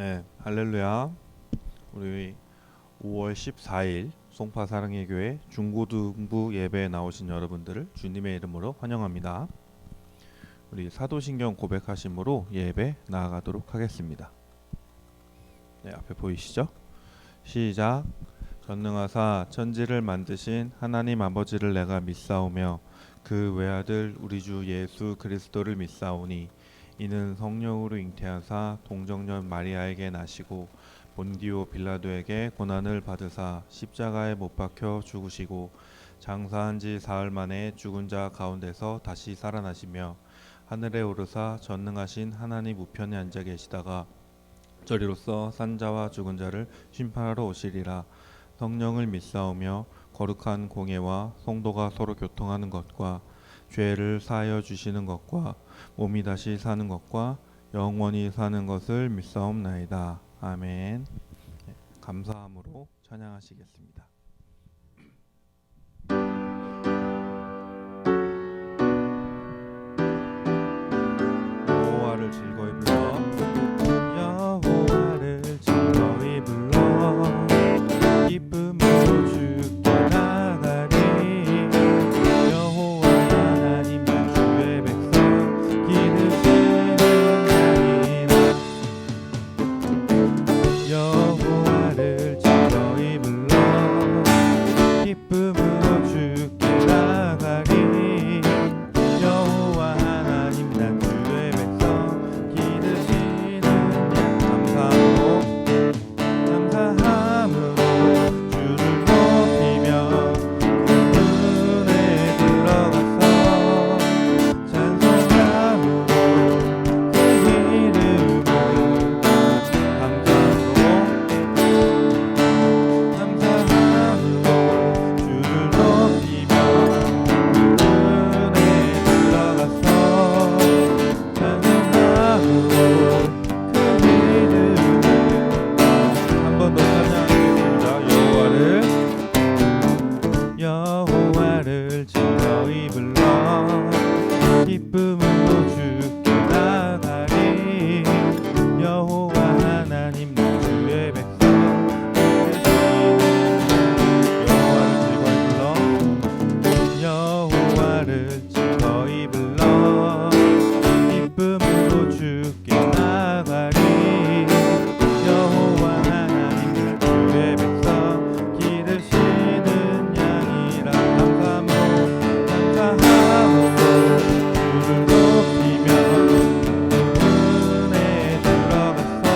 네, 할렐루야. 우리 5월 14일 송파 사랑의 교회 중고등부 예배에 나오신 여러분들을 주님의 이름으로 환영합니다. 우리 사도신경 고백하심으로 예배 나아가도록 하겠습니다. 네, 앞에 보이시죠? 시작. 전능하사 천지를 만드신 하나님 아버지를 내가 믿사오며 그 외아들 우리 주 예수 그리스도를 믿사오니 이는 성령으로 잉태하사 동정녀 마리아에게 나시고 본디오 빌라도에게 고난을 받으사 십자가에 못 박혀 죽으시고 장사한 지 사흘 만에 죽은 자 가운데서 다시 살아나시며 하늘에 오르사 전능하신 하나님 우편에 앉아 계시다가 저리로서 산 자와 죽은 자를 심판하러 오시리라. 성령을 믿사오며 거룩한 공예와 성도가 서로 교통하는 것과 죄를 사하여 주시는 것과 몸이 다시 사는 것과 영원히 사는 것을 믿사옵나이다. 아멘. 감사함으로 찬양하시겠습니다. 여호와를 즐거이 불러 여호와를 즐거이 불러 기쁨으로 주께 나가리. 여호와 하나님 주의 백성 기르시는 양이라. 여호와를 즐거이 불러 기쁨으로 주께 나가리. 여호와 하나님 난 주의 백성 기르시는 양. 감사함으로 주를 높이며 은혜 들어가서 찬송함으로 그 이름을 감사함으로 주를 높이며 은혜 들어가서 찬송함으로 그 이름을. 한 번 더 찬양하겠습니다. 여호와를 즐거이 불러 기쁨으로 주께 나가리. 여호와 하나님 나 주의 백성 여호와를 즐거이 불러 기쁨으로 주께 나가리. 여호와 하나님 주의 백성 기르시는 양이라. 감사함으로 주를 높이며 은혜 들어가서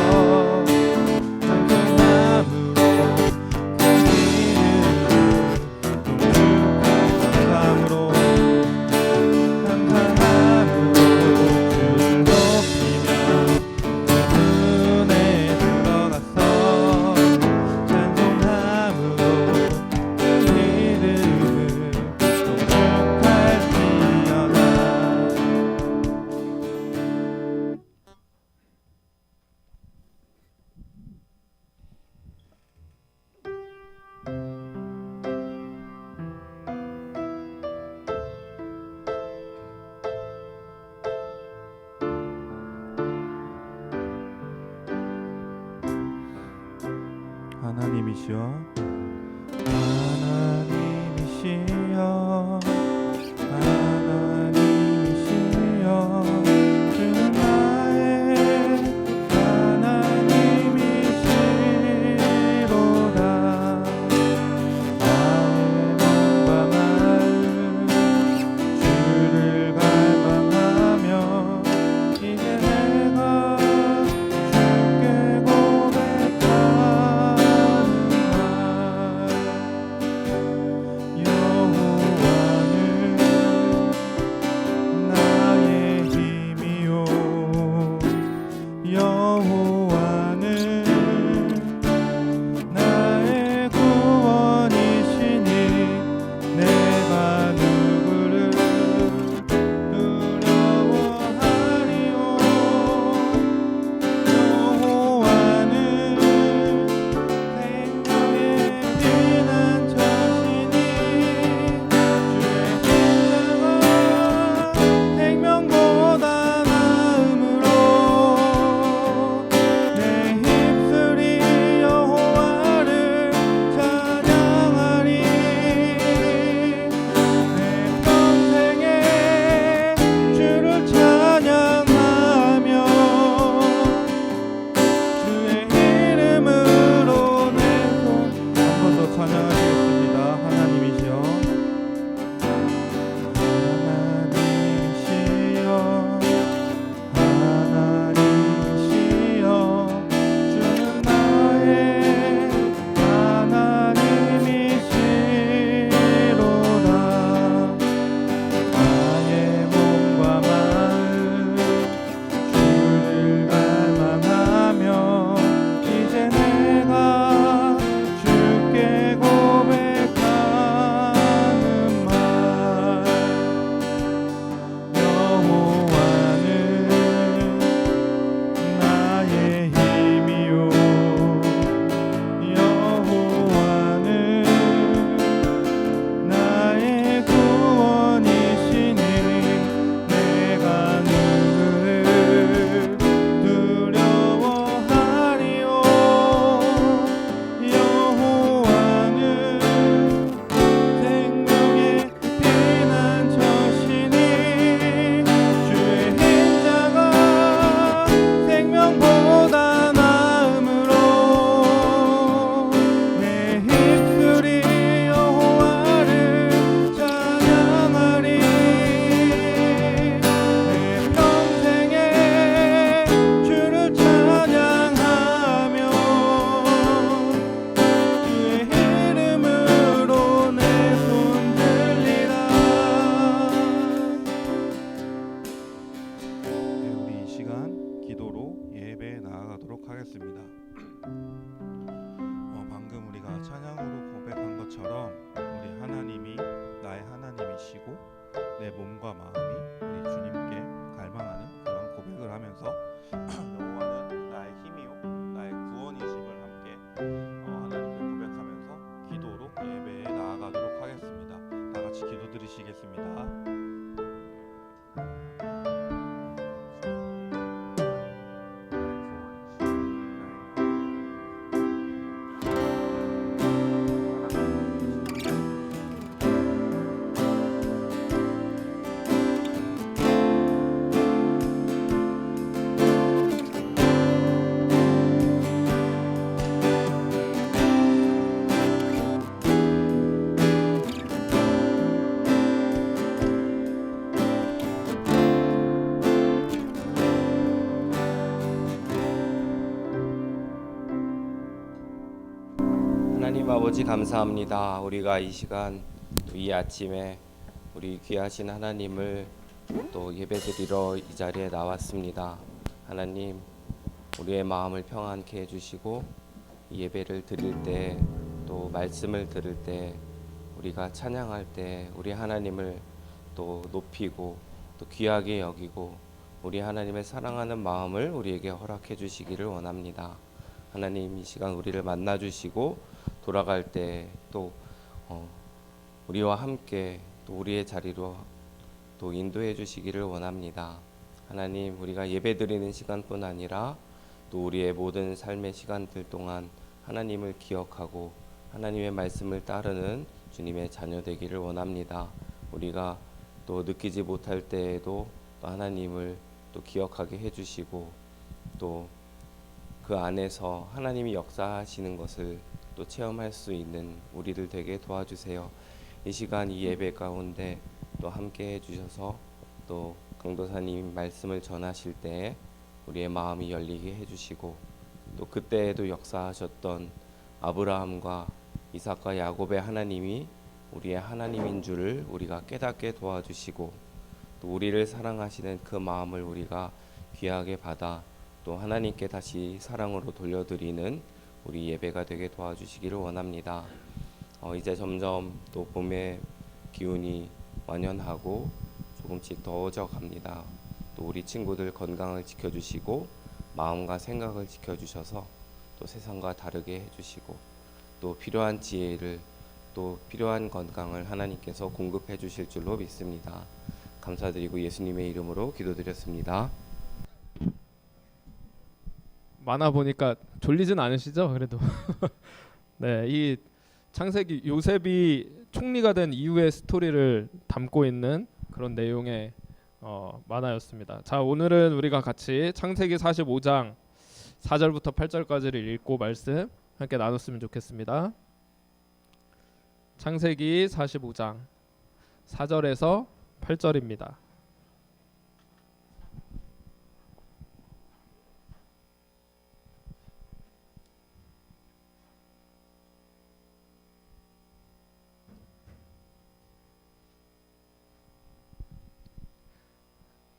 찬송함으로 그 이름을 감사함으로 주를 높이며 은혜 들어가서 찬송함으로 그 이름을 높할지어다. 하나님이시여 하나님이시여 하나님이시여 주는 나의 하나님이시로다. 나의 몸과 마음 주를 갈망하며 이제 내가 주께 고백하는 말. 방금 우리가 찬양으로 고백한 것처럼 우리 하나님이 나의 하나님이시고 내 몸과 마음이 우리 주님께 갈망하는 그런 고백을 하면서 여호와는 나의 힘이요 나의 구원이심을 함께 하나님께 고백하면서 기도로 예배에 나아가도록 하겠습니다. 다 같이 기도 드리시겠습니다. 하나님 아버지 감사합니다. 우리가 이 시간 이 아침에 우리 귀하신 하나님을 또 예배드리러 이 자리에 나왔습니다. 하나님 우리의 마음을 평안케 해주시고 이 예배를 드릴 때 또 말씀을 들을 때 우리가 찬양할 때 우리 하나님을 또 높이고 또 귀하게 여기고 우리 하나님의 사랑하는 마음을 우리에게 허락해 주시기를 원합니다. 하나님 이 시간 우리를 만나 주시고 돌아갈 때 또 우리와 함께 또 우리의 자리로 또 인도해 주시기를 원합니다. 하나님 우리가 예배드리는 시간뿐 아니라 또 우리의 모든 삶의 시간들 동안 하나님을 기억하고 하나님의 말씀을 따르는 주님의 자녀 되기를 원합니다. 우리가 또 느끼지 못할 때에도 또 하나님을 또 기억하게 해주시고 또 그 안에서 하나님이 역사하시는 것을 또 체험할 수 있는 우리들 되게 도와주세요. 이 시간 이 예배 가운데 또 함께 해주셔서 또 강도사님 말씀을 전하실 때 우리의 마음이 열리게 해주시고 또 그때에도 역사하셨던 아브라함과 이삭과 야곱의 하나님이 우리의 하나님인 줄을 우리가 깨닫게 도와주시고 또 우리를 사랑하시는 그 마음을 우리가 귀하게 받아 또 하나님께 다시 사랑으로 돌려드리는 우리 예배가 되게 도와주시기를 원합니다. 이제 점점 또 봄의 기운이 완연하고 조금씩 더워져 갑니다. 또 우리 친구들 건강을 지켜주시고 마음과 생각을 지켜주셔서 또 세상과 다르게 해주시고 또 필요한 지혜를 또 필요한 건강을 하나님께서 공급해 주실 줄로 믿습니다. 감사드리고 예수님의 이름으로 기도드렸습니다. 만화 보니까 졸리진 않으시죠? 그래도 네, 이 창세기 요셉이 총리가 된 이후의 스토리를 담고 있는 그런 내용의 만화였습니다. 자, 오늘은 우리가 같이 창세기 45장 4절부터 8절까지를 읽고 말씀 함께 나눴으면 좋겠습니다. 창세기 45장 4절에서 8절입니다.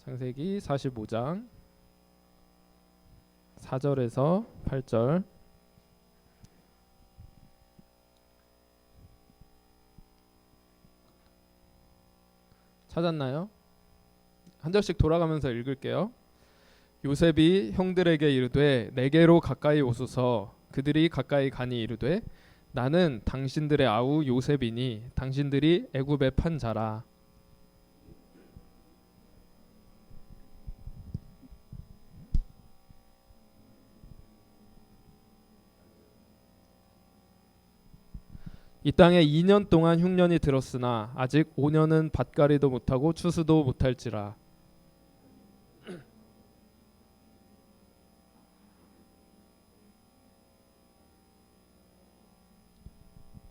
창세기 45장 4절에서 8절. 찾았나요? 한 절씩 돌아가면서 읽을게요. 요셉이 형들에게 이르되 내게로 가까이 오소서. 그들이 가까이 가니 이르되 나는 당신들의 아우 요셉이니 당신들이 애굽에 판 자라. 이 땅에 2년 동안 흉년이 들었으나 아직 5년은 밭갈이도 못하고 추수도 못할지라.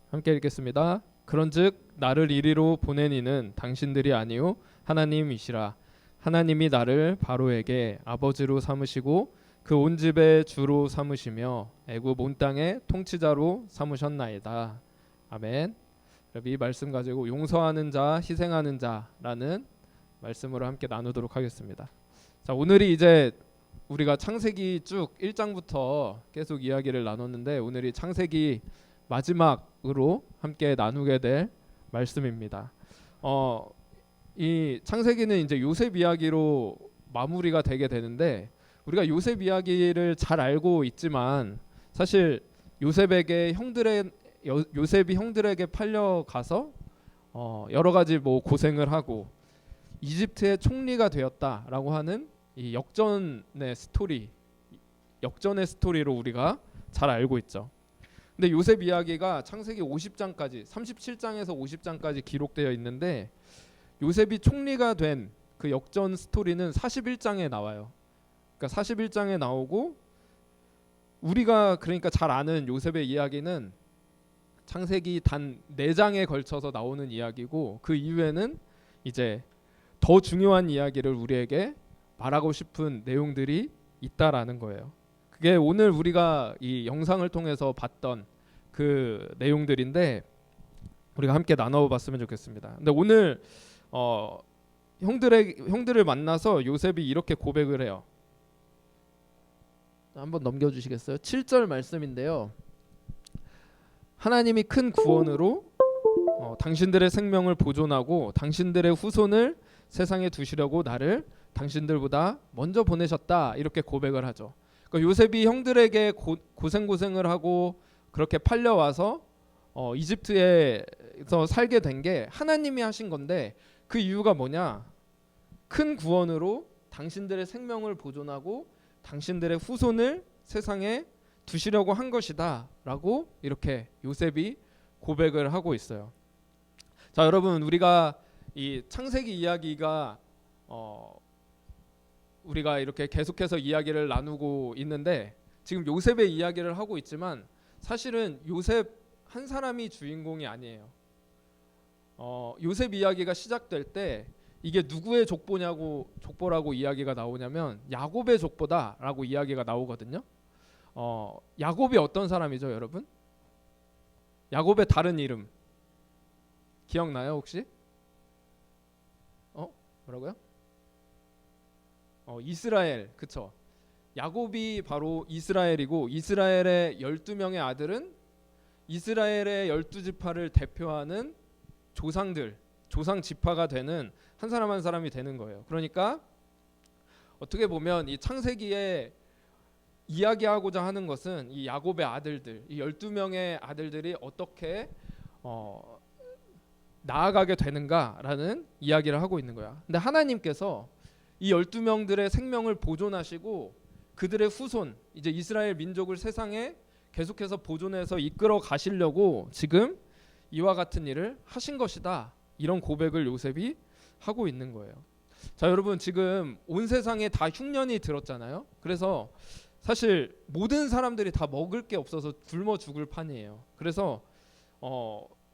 함께 읽겠습니다. 그런즉 나를 이리로 보낸 이는 당신들이 아니요 하나님이시라. 하나님이 나를 바로에게 아버지로 삼으시고 그 온 집의 주로 삼으시며 애굽 온 땅의 통치자로 삼으셨나이다. 아멘. 이 말씀 가지고 용서하는 자, 희생하는 자라는 말씀으로 함께 나누도록 하겠습니다. 자, 오늘이 이제 우리가 창세기 쭉 1장부터 계속 이야기를 나눴는데 오늘이 창세기 마지막으로 함께 나누게 될 말씀입니다. 이 창세기는 이제 요셉 이야기로 마무리가 되게 되는데 우리가 요셉 이야기를 잘 알고 있지만 사실 요셉이 형들에게 팔려가서 여러 가지 뭐 고생을 하고 이집트의 총리가 되었다라고 하는 이 역전의 스토리로 우리가 잘 알고 있죠. 근데 요셉 이야기가 창세기 50장까지 37장에서 50장까지 기록되어 있는데 요셉이 총리가 된 그 역전 스토리는 41장에 나와요. 그러니까 41장에 나오고 우리가 그러니까 잘 아는 요셉의 이야기는 창세기 단 4장에 걸쳐서 나오는 이야기고 그 이후에는 이제 더 중요한 이야기를 우리에게 말하고 싶은 내용들이 있다라는 거예요. 그게 오늘 우리가 이 영상을 통해서 봤던 그 내용들인데 우리가 함께 나눠봤으면 좋겠습니다. 근데 오늘 형들을 만나서 요셉이 이렇게 고백을 해요. 한번 넘겨주시겠어요? 7절 말씀인데요. 하나님이 큰 구원으로 당신들의 생명을 보존하고 당신들의 후손을 세상에 두시려고 나를 당신들보다 먼저 보내셨다 이렇게 고백을 하죠. 그러니까 요셉이 형들에게 고생을 하고 그렇게 팔려와서 이집트에서 살게 된 게 하나님이 하신 건데 그 이유가 뭐냐? 큰 구원으로 당신들의 생명을 보존하고 당신들의 후손을 세상에 두시려고 한 것이다 라고 이렇게 요셉이 고백을 하고 있어요. 자, 여러분, 우리가 이 창세기 이야기가 우리가 이렇게 계속해서 이야기를 나누고 있는데 지금 요셉의 이야기를 하고 있지만 사실은 요셉 한 사람이 주인공이 아니에요. 요셉 이야기가 시작될 때 이게 누구의 족보라고 이야기가 나오냐면 야곱의 족보다라고 이야기가 나오거든요. 야곱이 어떤 사람이죠, 여러분? 야곱의 다른 이름 기억나요, 혹시? 뭐라고요? 이스라엘, 그쵸? 야곱이 바로 이스라엘이고 이스라엘의 12명의 아들은 이스라엘의 12지파를 대표하는 조상들, 조상 지파가 되는 한 사람 한 사람이 되는 거예요. 그러니까 어떻게 보면 이 창세기에 이야기하고자 하는 것은 이 야곱의 아들들, 이 12명의 아들들이 어떻게 나아가게 되는가라는 이야기를 하고 있는 거야. 근데 하나님께서 이 12명들의 생명을 보존하시고 그들의 후손, 이제 이스라엘 민족을 세상에 계속해서 보존해서 이끌어 가시려고 지금 이와 같은 일을 하신 것이다. 이런 고백을 요셉이 하고 있는 거예요. 자, 여러분, 지금 온 세상에 다 흉년이 들었잖아요. 그래서 사실 모든 사람들이 다 먹을 게 없어서 굶어 죽을 판이에요. 그래서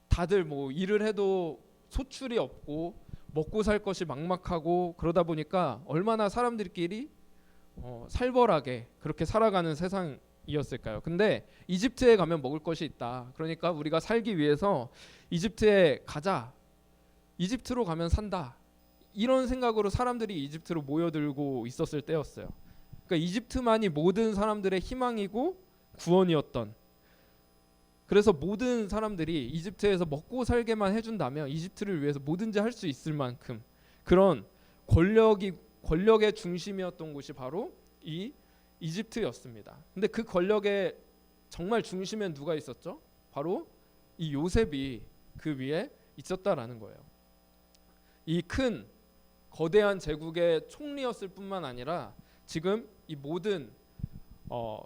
다들 뭐 일을 해도 소출이 없고 먹고 살 것이 막막하고 그러다 보니까 얼마나 사람들끼리 살벌하게 그렇게 살아가는 세상이었을까요? 근데 이집트에 가면 먹을 것이 있다. 그러니까 우리가 살기 위해서 이집트에 가자. 이집트로 가면 산다. 이런 생각으로 사람들이 이집트로 모여들고 있었을 때였어요. 그러니까 이집트만이 모든 사람들의 희망이고 구원이었던. 그래서 모든 사람들이 이집트에서 먹고 살게만 해준다면 이집트를 위해서 뭐든지 할 수 있을 만큼 그런 권력의 중심이었던 곳이 바로 이 이집트였습니다. 근데 그 권력의 정말 중심엔 누가 있었죠? 바로 이 요셉이 그 위에 있었다라는 거예요. 이 큰 거대한 제국의 총리였을 뿐만 아니라 지금 이 모든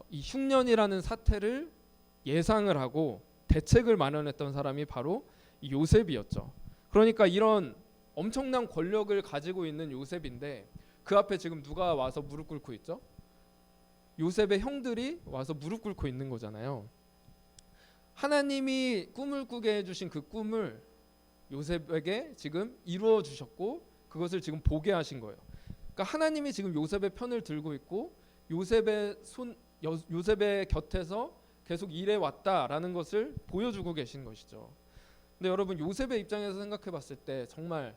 이 흉년이라는 사태를 예상을 하고 대책을 마련했던 사람이 바로 이 요셉이었죠. 그러니까 이런 엄청난 권력을 가지고 있는 요셉인데 그 앞에 지금 누가 와서 무릎 꿇고 있죠? 요셉의 형들이 와서 무릎 꿇고 있는 거잖아요. 하나님이 꿈을 꾸게 해주신 그 꿈을 요셉에게 지금 이루어 주셨고 그것을 지금 보게 하신 거예요. 그러니까 하나님이 지금 요셉의 편을 들고 있고 요셉의 곁에서 계속 일해 왔다라는 것을 보여주고 계신 것이죠. 근데 여러분, 요셉의 입장에서 생각해 봤을 때 정말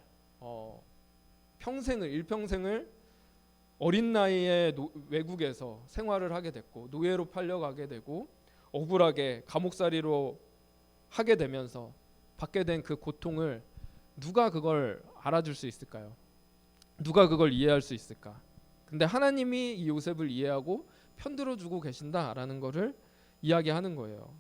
일평생을 어린 나이에 외국에서 생활을 하게 됐고 노예로 팔려가게 되고 억울하게 감옥살이로 하게 되면서 받게 된 그 고통을 누가 그걸 알아줄 수 있을까요? 누가 그걸 이해할 수 있을까? 근데 하나님이 이 요셉을 이해하고 편들어주고 계신다라는 거를 이야기하는 거예요.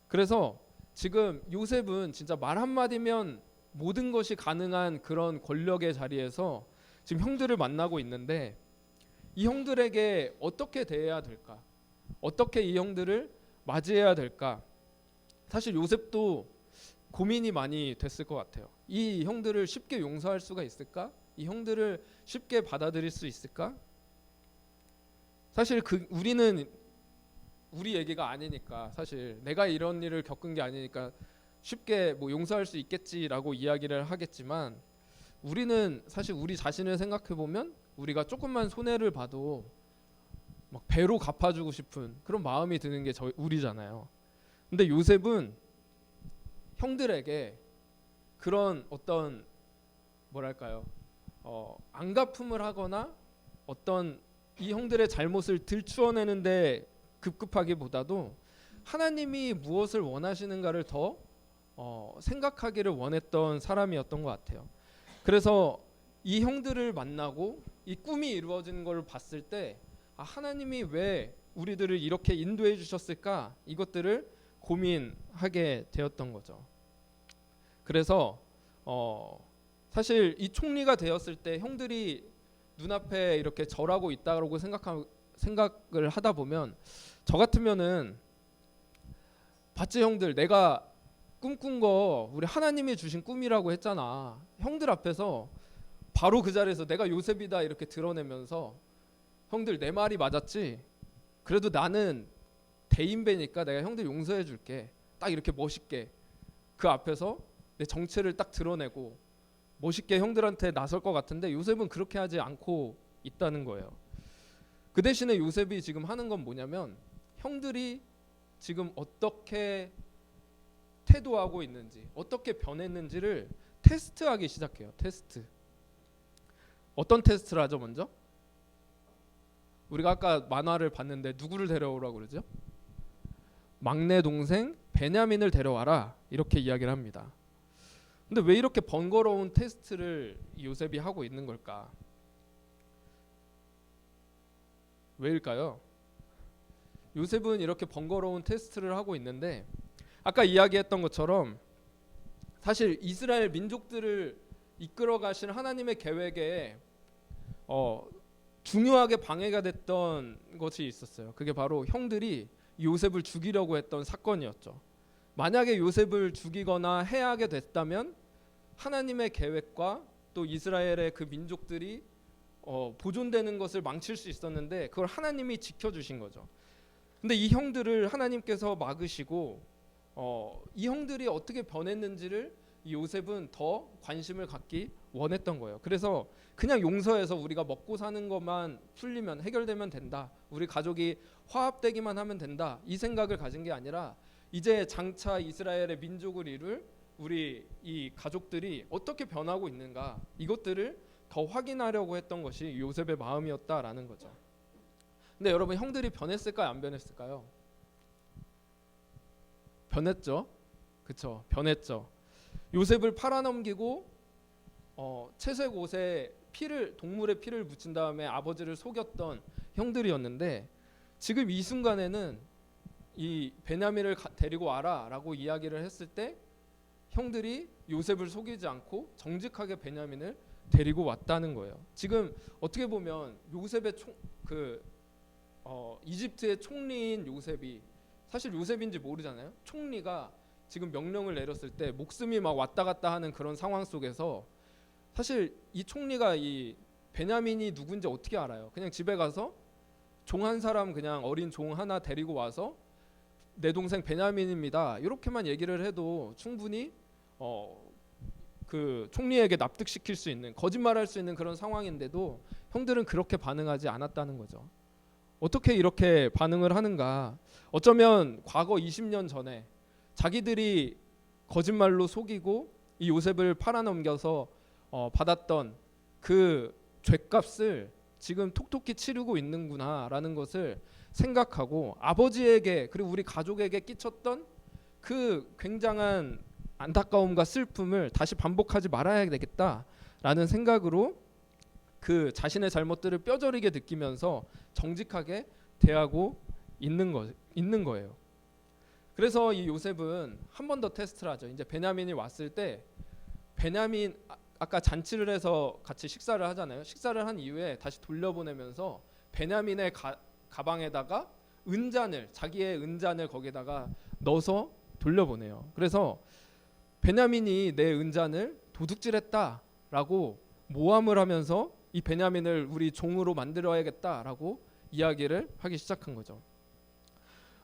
그래서 지금 요셉은 진짜 말 한마디면 모든 것이 가능한 그런 권력의 자리에서 지금 형들을 만나고 있는데 이 형들에게 어떻게 대해야 될까? 어떻게 이 형들을 맞이해야 될까? 사실 요셉도 고민이 많이 됐을 것 같아요. 이 형들을 쉽게 용서할 수가 있을까? 이 형들을 쉽게 받아들일 수 있을까? 사실 우리는 우리 얘기가 아니니까, 사실 내가 이런 일을 겪은 게 아니니까 쉽게 뭐 용서할 수 있겠지라고 이야기를 하겠지만, 우리는 사실 우리 자신을 생각해 보면 우리가 조금만 손해를 봐도 막 배로 갚아주고 싶은 그런 마음이 드는 게 우리잖아요. 근데 요셉은 형들에게 그런 어떤 뭐랄까요, 안갚음을 하거나 어떤 이 형들의 잘못을 들추어내는데 급급하기보다도 하나님이 무엇을 원하시는가를 더 생각하기를 원했던 사람이었던 것 같아요. 그래서 이 형들을 만나고 이 꿈이 이루어지는 걸 봤을 때 하나님이 왜 우리들을 이렇게 인도해 주셨을까, 이것들을 고민하게 되었던 거죠. 그래서 사실 이 총리가 되었을 때 형들이 눈앞에 이렇게 절하고 있다고 생각을 하다 보면, 저 같으면은 봤지 형들, 내가 꿈꾼 거 우리 하나님이 주신 꿈이라고 했잖아. 형들 앞에서 바로 그 자리에서 내가 요셉이다 이렇게 드러내면서, 형들 내 말이 맞았지? 그래도 나는 대인배니까 내가 형들 용서해 줄게. 딱 이렇게 멋있게 그 앞에서 내 정체를 딱 드러내고 멋있게 형들한테 나설 것 같은데, 요셉은 그렇게 하지 않고 있다는 거예요. 그 대신에 요셉이 지금 하는 건 뭐냐면, 형들이 지금 어떻게 태도하고 있는지, 어떻게 변했는지를 테스트하기 시작해요. 테스트. 어떤 테스트를 하죠? 먼저 우리가 아까 만화를 봤는데 누구를 데려오라고 그러죠? 막내 동생 베냐민을 데려와라, 이렇게 이야기를 합니다. 근데 왜 이렇게 번거로운 테스트를 요셉이 하고 있는 걸까? 왜일까요? 요셉은 이렇게 번거로운 테스트를 하고 있는데, 아까 이야기했던 것처럼 사실 이스라엘 민족들을 이끌어 가실 하나님의 계획에 중요하게 방해가 됐던 것이 있었어요. 그게 바로 형들이 요셉을 죽이려고 했던 사건이었죠. 만약에 요셉을 죽이거나 해하게 됐다면 하나님의 계획과 또 이스라엘의 그 민족들이 보존되는 것을 망칠 수 있었는데, 그걸 하나님이 지켜주신 거죠. 근데 이 형들을 하나님께서 막으시고 이 형들이 어떻게 변했는지를 이 요셉은 더 관심을 갖기 원했던 거예요. 그래서 그냥 용서해서 우리가 먹고 사는 것만 풀리면, 해결되면 된다, 우리 가족이 화합되기만 하면 된다, 이 생각을 가진 게 아니라 이제 장차 이스라엘의 민족을 이룰 우리 이 가족들이 어떻게 변하고 있는가, 이것들을 더 확인하려고 했던 것이 요셉의 마음이었다라는 거죠. 근데 여러분, 형들이 변했을까요, 안 변했을까요? 변했죠. 그쵸? 변했죠. 요셉을 팔아넘기고 채색 옷에 동물의 피를 묻힌 다음에 아버지를 속였던 형들이었는데, 지금 이 순간에는 이 베냐민을 데리고 와라라고 이야기를 했을 때 형들이 요셉을 속이지 않고 정직하게 베냐민을 데리고 왔다는 거예요. 지금 어떻게 보면 요셉의 이집트의 총리인 요셉이, 사실 요셉인지 모르잖아요. 총리가 지금 명령을 내렸을 때 목숨이 막 왔다 갔다 하는 그런 상황 속에서 사실 이 총리가 이 베냐민이 누군지 어떻게 알아요? 그냥 집에 가서 종 한 사람, 그냥 어린 종 하나 데리고 와서 내 동생 베냐민입니다, 이렇게만 얘기를 해도 충분히 그 총리에게 납득시킬 수 있는, 거짓말할 수 있는 그런 상황인데도 형들은 그렇게 반응하지 않았다는 거죠. 어떻게 이렇게 반응을 하는가? 어쩌면 과거 20년 전에 자기들이 거짓말로 속이고 이 요셉을 팔아넘겨서 받았던 그 죗값을 지금 톡톡히 치르고 있는구나라는 것을 생각하고 아버지에게 그리고 우리 가족에게 끼쳤던 그 굉장한 안타까움과 슬픔을 다시 반복하지 말아야 되겠다라는 생각으로 그 자신의 잘못들을 뼈저리게 느끼면서 정직하게 대하고 있는 거예요. 그래서 이 요셉은 한 번 더 테스트를 하죠. 이제 베냐민이 왔을 때 베냐민 아까 잔치를 해서 같이 식사를 하잖아요. 식사를 한 이후에 다시 돌려보내면서 베냐민의 가방에다가 자기의 은잔을 거기다가 넣어서 돌려보내요. 그래서 베냐민이 내 은잔을 도둑질했다라고 모함을 하면서 이 베냐민을 우리 종으로 만들어야겠다라고 이야기를 하기 시작한 거죠.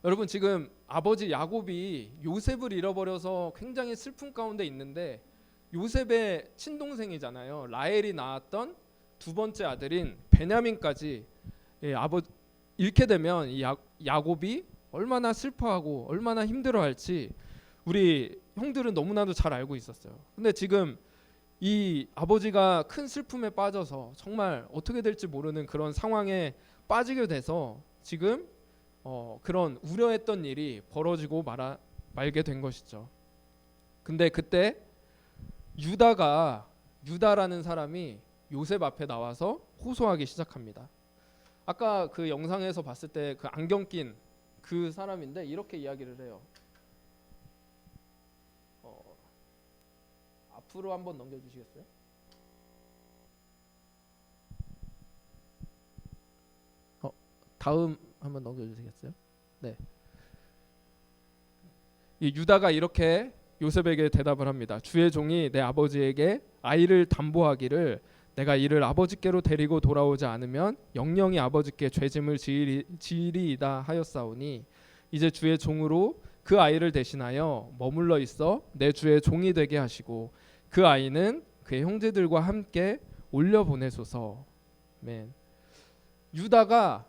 여러분 지금 아버지 야곱이 요셉을 잃어버려서 굉장히 슬픔 가운데 있는데 요셉의 친동생이잖아요. 라헬이 낳았던 두 번째 아들인 베냐민까지 잃게 되면 이 야곱이 얼마나 슬퍼하고 얼마나 힘들어할지 우리 형들은 너무나도 잘 알고 있었어요. 근데 지금 이 아버지가 큰 슬픔에 빠져서 정말 어떻게 될지 모르는 그런 상황에 빠지게 돼서 지금 그런 우려했던 일이 벌어지고 말게 된 것이죠. 근데 그때 유다라는 사람이 요셉 앞에 나와서 호소하기 시작합니다. 아까 그 영상에서 봤을 때 그 안경 낀 그 사람인데 이렇게 이야기를 해요. 앞으로 한번 넘겨주시겠어요? 다음 한번 넘겨주시겠어요? 네. 이 유다가 이렇게 요셉에게 대답을 합니다. 주의 종이 내 아버지에게 아이를 담보하기를 내가 이를 아버지께로 데리고 돌아오지 않으면 영영이 아버지께 죄짐을 지으리이다 하였사오니 이제 주의 종으로 그 아이를 대신하여 머물러 있어 내 주의 종이 되게 하시고 그 아이는 그의 형제들과 함께 올려보내소서. 아멘. 유다가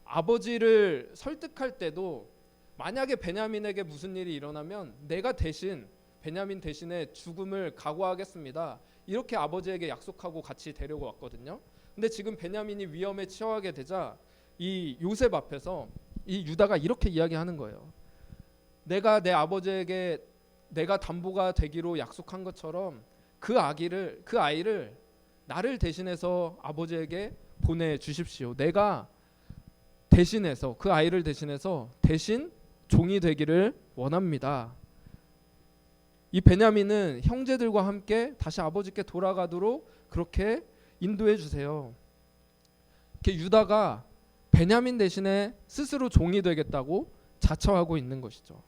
아버지를 설득할 때도 만약에 베냐민에게 무슨 일이 일어나면 내가 대신 베냐민 대신에 죽음을 각오하겠습니다. 이렇게 아버지에게 약속하고 같이 데리고 왔거든요. 근데 지금 베냐민이 위험에 처하게 되자 이 요셉 앞에서 이 유다가 이렇게 이야기하는 거예요. 내가 내 아버지에게 내가 담보가 되기로 약속한 것처럼 그 아이를 나를 대신해서 아버지에게 보내 주십시오. 내가 대신해서 그 아이를 대신해서 대신 종이 되기를 원합니다. 이 베냐민은 형제들과 함께 다시 아버지께 돌아가도록 그렇게 인도해 주세요. 이렇게 유다가 베냐민 대신에 스스로 종이 되겠다고 자처하고 있는 것이죠.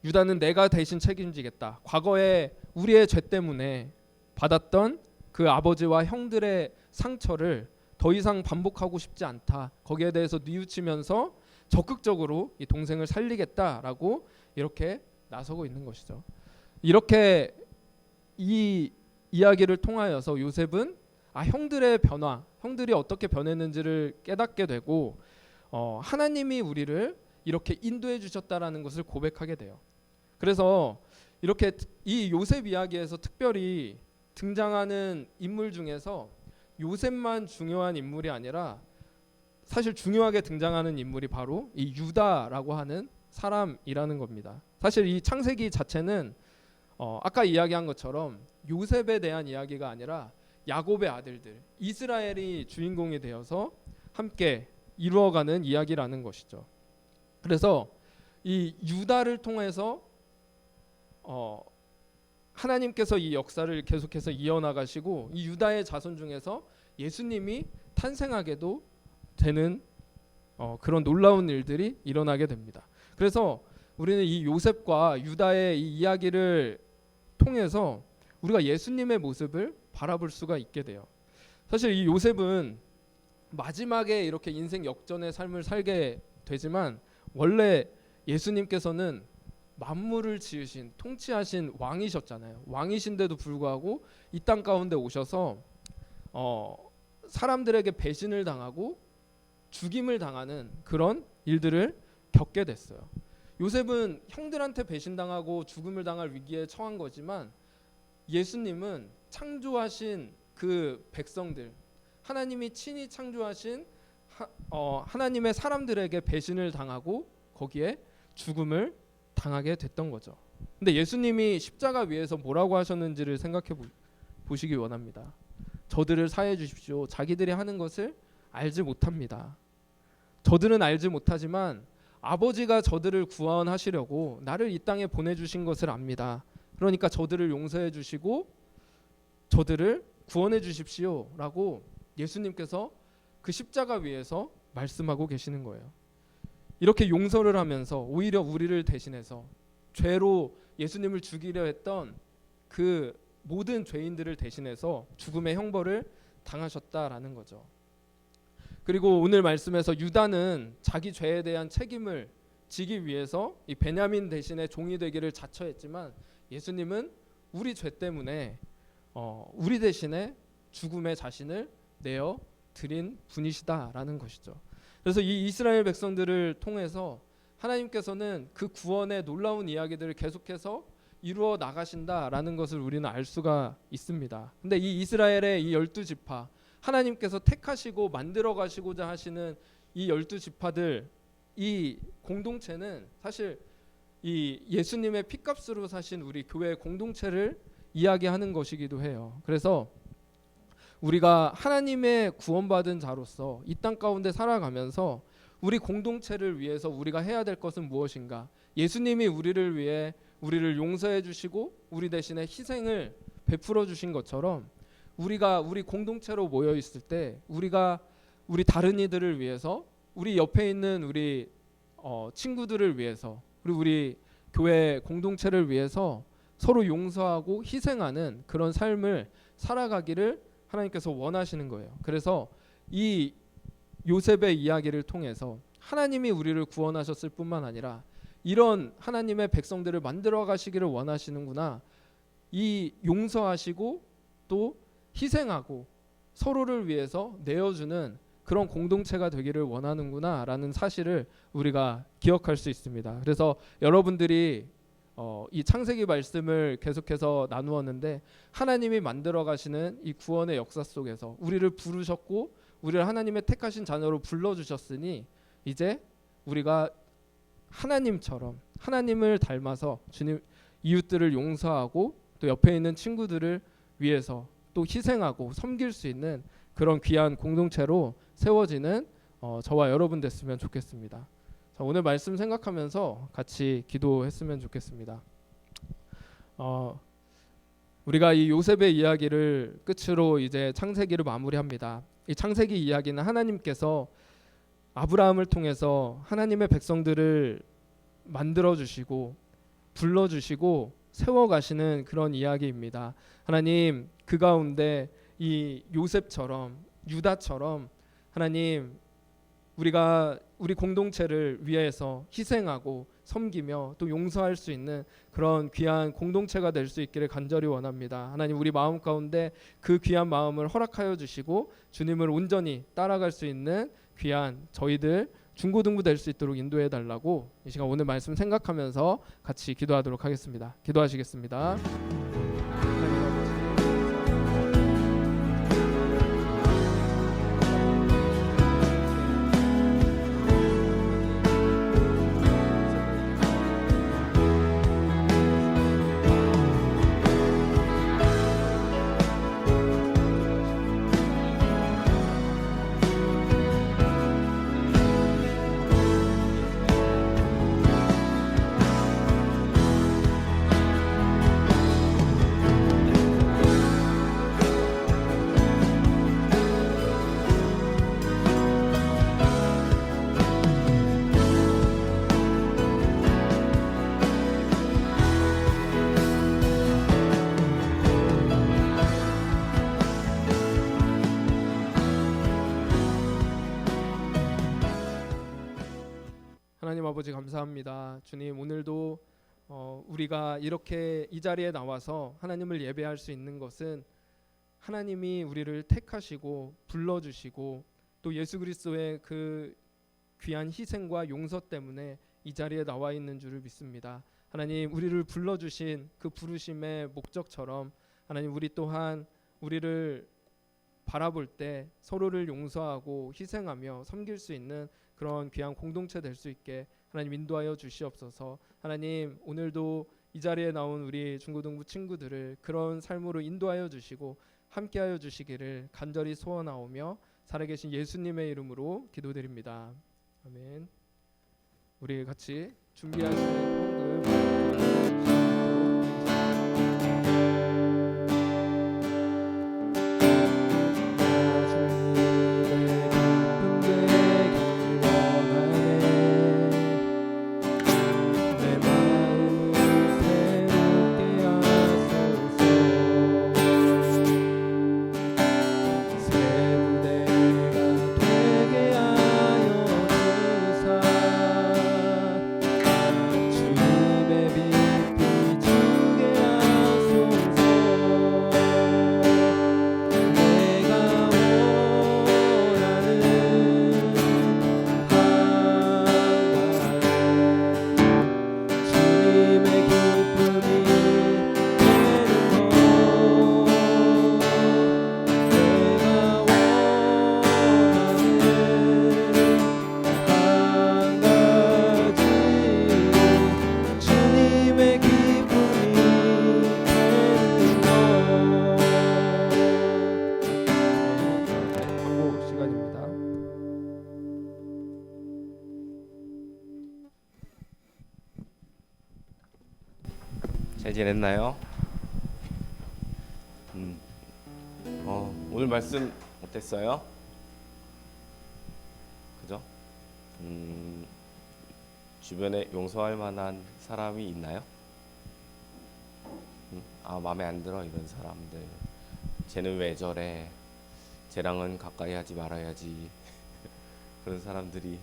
유다는 내가 대신 책임지겠다. 과거에 우리의 죄 때문에 받았던 그 아버지와 형들의 상처를 더 이상 반복하고 싶지 않다. 거기에 대해서 뉘우치면서 적극적으로 이 동생을 살리겠다라고 이렇게 나서고 있는 것이죠. 이렇게 이 이야기를 통하여서 요셉은 형들의 변화, 형들이 어떻게 변했는지를 깨닫게 되고 하나님이 우리를 이렇게 인도해 주셨다라는 것을 고백하게 돼요. 그래서 이렇게 이 요셉 이야기에서 특별히 등장하는 인물 중에서 요셉만 중요한 인물이 아니라 사실 중요하게 등장하는 인물이 바로 이 유다라고 하는 사람이라는 겁니다. 사실 이 창세기 자체는 아까 이야기한 것처럼 요셉에 대한 이야기가 아니라 야곱의 아들들 이스라엘이 주인공이 되어서 함께 이루어가는 이야기라는 것이죠. 그래서 이 유다를 통해서 하나님께서 이 역사를 계속해서 이어나가시고 이 유다의 자손 중에서 예수님이 탄생하게도 되는 그런 놀라운 일들이 일어나게 됩니다. 그래서 우리는 이 요셉과 유다의 이 이야기를 통해서 우리가 예수님의 모습을 바라볼 수가 있게 돼요. 사실 이 요셉은 마지막에 이렇게 인생 역전의 삶을 살게 되지만 원래 예수님께서는 만물을 지으신 통치하신 왕이셨잖아요. 왕이신데도 불구하고 이 땅 가운데 오셔서 사람들에게 배신을 당하고 죽임을 당하는 그런 일들을 겪게 됐어요. 요셉은 형들한테 배신당하고 죽음을 당할 위기에 처한 거지만 예수님은 창조하신 그 백성들, 하나님이 친히 창조하신 하나님의 사람들에게 배신을 당하고 거기에 죽음을 당하게 됐던 거죠. 근데 예수님이 십자가 위에서 뭐라고 하셨는지를 생각해 보시기 원합니다. 저들을 사해 주십시오. 자기들이 하는 것을 알지 못합니다. 저들은 알지 못하지만 아버지가 저들을 구원하시려고 나를 이 땅에 보내주신 것을 압니다. 그러니까 저들을 용서해 주시고 저들을 구원해 주십시오 라고 예수님께서 그 십자가 위에서 말씀하고 계시는 거예요. 이렇게 용서를 하면서 오히려 우리를 대신해서 죄로 예수님을 죽이려 했던 그 모든 죄인들을 대신해서 죽음의 형벌을 당하셨다라는 거죠. 그리고 오늘 말씀에서 유다는 자기 죄에 대한 책임을 지기 위해서 이 베냐민 대신에 종이 되기를 자처했지만 예수님은 우리 죄 때문에 우리 대신에 죽음의 자신을 내어 드린 분이시다라는 것이죠. 그래서 이 이스라엘 백성들을 통해서 하나님께서는 그 구원의 놀라운 이야기들을 계속해서 이루어 나가신다라는 것을 우리는 알 수가 있습니다. 근데 이 이스라엘의 이 12지파, 하나님께서 택하시고 만들어 가시고자 하시는 이 12지파들, 이 공동체는 사실 이 예수님의 피값으로 사신 우리 교회 공동체를 이야기하는 것이기도 해요. 그래서 우리가 하나님의 구원받은 자로서 이 땅 가운데 살아가면서 우리 공동체를 위해서 우리가 해야 될 것은 무엇인가? 예수님이 우리를 위해 우리를 용서해 주시고 우리 대신에 희생을 베풀어 주신 것처럼 우리가 우리 공동체로 모여 있을 때 우리가 우리 다른 이들을 위해서 우리 옆에 있는 우리 친구들을 위해서 그리고 우리 교회 공동체를 위해서 서로 용서하고 희생하는 그런 삶을 살아가기를 하나님께서 원하시는 거예요. 그래서 이 요셉의 이야기를 통해서 하나님이 우리를 구원하셨을 뿐만 아니라 이런 하나님의 백성들을 만들어 가시기를 원하시는구나. 이 용서하시고 또 희생하고 서로를 위해서 내어주는 그런 공동체가 되기를 원하는구나 라는 사실을 우리가 기억할 수 있습니다. 그래서 여러분들이 이 창세기 말씀을 계속해서 나누었는데 하나님이 만들어 가시는 이 구원의 역사 속에서 우리를 부르셨고 우리를 하나님의 택하신 자녀로 불러주셨으니 이제 우리가 하나님처럼 하나님을 닮아서 주님 이웃들을 용서하고 또 옆에 있는 친구들을 위해서 또 희생하고 섬길 수 있는 그런 귀한 공동체로 세워지는 저와 여러분 됐으면 좋겠습니다. 자, 오늘 말씀 생각하면서 같이 기도했으면 좋겠습니다. 우리가 이 요셉의 이야기를 끝으로 이제 창세기를 마무리합니다. 이 창세기 이야기는 하나님께서 아브라함을 통해서 하나님의 백성들을 만들어 주시고 불러 주시고 세워 가시는 그런 이야기입니다. 하나님 그 가운데 이 요셉처럼 유다처럼 하나님 우리가 우리 공동체를 위해서 희생하고 섬기며 또 용서할 수 있는 그런 귀한 공동체가 될 수 있기를 간절히 원합니다. 하나님 우리 마음 가운데 그 귀한 마음을 허락하여 주시고 주님을 온전히 따라갈 수 있는 귀한 저희들 중고등부 될 수 있도록 인도해 달라고 이 시간 오늘 말씀 생각하면서 같이 기도하도록 하겠습니다. 기도하시겠습니다. 하나님 아버지 감사합니다. 주님 오늘도 우리가 이렇게 이 자리에 나와서 하나님을 예배할 수 있는 것은 하나님이 우리를 택하시고 불러주시고 또 예수 그리스도의 그 귀한 희생과 용서 때문에 이 자리에 나와 있는 줄을 믿습니다. 하나님 우리를 불러주신 그 부르심의 목적처럼 하나님 우리 또한 우리를 바라볼 때 서로를 용서하고 희생하며 섬길 수 있는 그런 귀한 공동체 될 수 있게 하나님 인도하여 주시옵소서. 하나님 오늘도 이 자리에 나온 우리 중고등부 친구들을 그런 삶으로 인도하여 주시고 함께하여 주시기를 간절히 소원하오며 살아계신 예수님의 이름으로 기도드립니다. 아멘. 우리 같이 준비하신 헌금 광고 시간입니다. 잘 지냈나요? 오늘 말씀 어땠어요? 그죠? 주변에 용서할 만한 사람이 있나요? 마음에 안 들어 이런 사람들. 쟤는 왜 저래? 쟤랑은 가까이 하지 말아야지. 그런 사람들이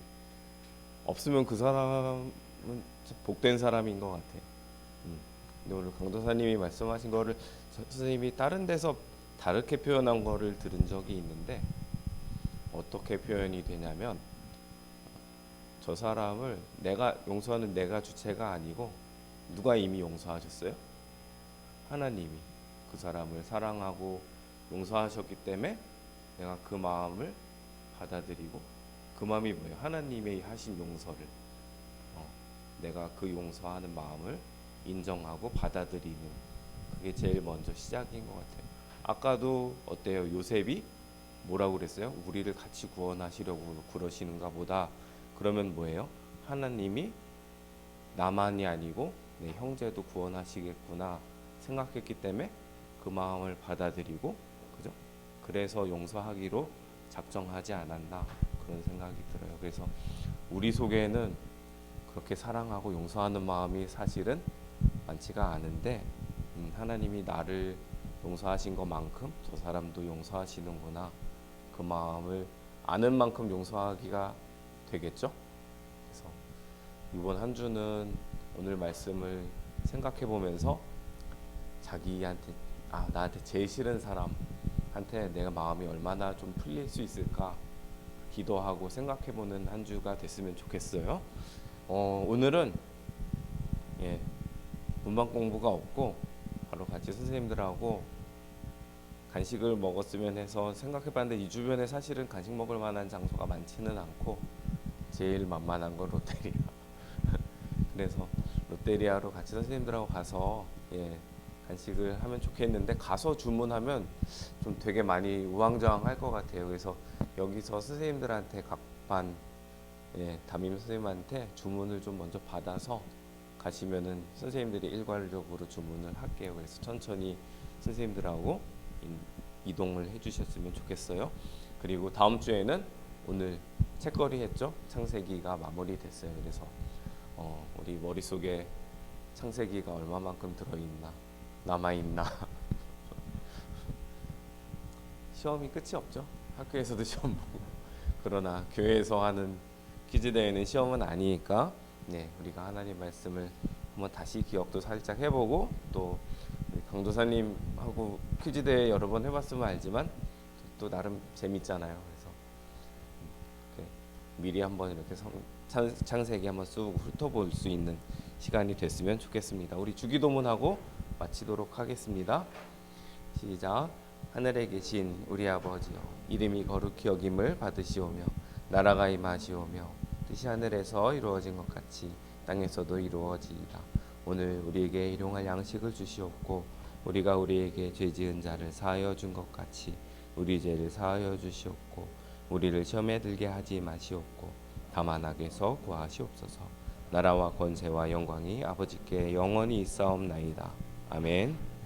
없으면 그 사람은 복된 사람인 것 같아. 근데 오늘 강도사님이 말씀하신 거를 선생님이 다른 데서 다르게 표현한 거를 들은 적이 있는데 어떻게 표현이 되냐면 저 사람을 내가 용서하는 내가 주체가 아니고 누가 이미 용서하셨어요? 하나님이 그 사람을 사랑하고 용서하셨기 때문에 내가 그 마음을 받아들이고 그 마음이 뭐예요? 하나님의 하신 용서를 내가 그 용서하는 마음을 인정하고 받아들이는 그게 제일 먼저 시작인 것 같아요. 아까도 어때요? 요셉이 뭐라고 그랬어요? 우리를 같이 구원하시려고 그러시는가 보다. 그러면 뭐예요? 하나님이 나만이 아니고 내 형제도 구원하시겠구나 생각했기 때문에 그 마음을 받아들이고, 그죠? 그래서 용서하기로 작정하지 않았나 그런 생각이 들어요. 그래서 우리 속에는 그렇게 사랑하고 용서하는 마음이 사실은 많지가 않은데 하나님이 나를 용서하신 것만큼 저 사람도 용서하시는구나 그 마음을 아는 만큼 용서하기가 되겠죠. 그래서 이번 한 주는 오늘 말씀을 생각해 보면서 자기한테 나한테 제일 싫은 사람한테 내가 마음이 얼마나 좀 풀릴 수 있을까 기도하고 생각해 보는 한 주가 됐으면 좋겠어요. 오늘은 문방 공부가 없고 바로 같이 선생님들하고 간식을 먹었으면 해서 생각해봤는데 이 주변에 사실은 간식 먹을 만한 장소가 많지는 않고 제일 만만한 건 롯데리아. 그래서 롯데리아로 같이 선생님들하고 가서 간식을 하면 좋겠는데 가서 주문하면 좀 되게 많이 우왕좌왕할 것 같아요. 그래서 여기서 선생님들한테 각반 담임 선생님한테 주문을 좀 먼저 받아서 가시면은 선생님들이 일괄적으로 주문을 할게요. 그래서 천천히 선생님들하고 이동을 해주셨으면 좋겠어요. 그리고 다음 주에는 오늘 책거리 했죠. 창세기가 마무리됐어요. 그래서 우리 머릿속에 창세기가 얼마만큼 들어있나 남아있나 시험이 끝이 없죠. 학교에서도 시험 보고 그러나 교회에서 하는 퀴즈 대회는 시험은 아니니까 우리가 하나님 말씀을 한번 다시 기억도 살짝 해보고 또 강도사님하고 퀴즈 대회 여러 번 해봤으면 알지만 또 나름 재밌잖아요. 그래서 이렇게 미리 한번 이렇게 창세기 한번 쑥 훑어볼 수 있는 시간이 됐으면 좋겠습니다. 우리 주기도문하고 마치도록 하겠습니다. 시작. 하늘에 계신 우리 아버지여, 이름이 거룩히 여김을 받으시오며 나라가 임하시오며 뜻이 하늘에서 이루어진 것 같이 땅에서도 이루어지이다. 오늘 우리에게 일용할 양식을 주시옵고 우리가 우리에게 죄 지은 자를 사하여 준 것 같이 우리 죄를 사하여 주시옵고 우리를 시험에 들게 하지 마시옵고 다만 악에서 구하시옵소서. 나라와 권세와 영광이 아버지께 영원히 있사옵나이다. 아멘.